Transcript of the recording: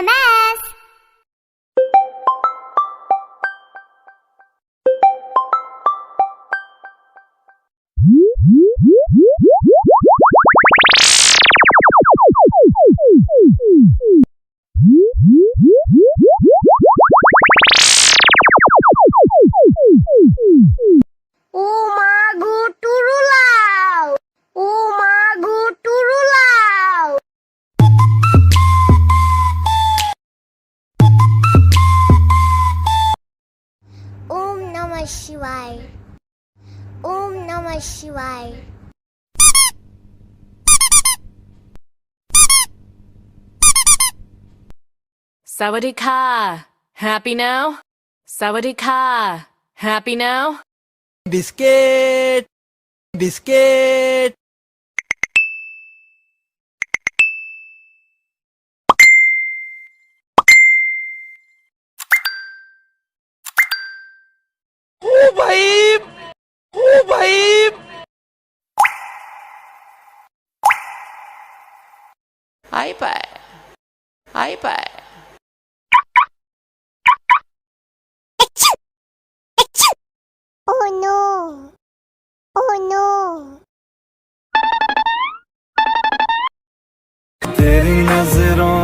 MS. Shivai. Om Namah Shivai. Sawadee-ka. Happy now? Sawadee-ka. Happy now? Biscuit! Biscuit! Oh भाई! Oh भाई! iPad. Oh no. Oh no. तेरी नजरों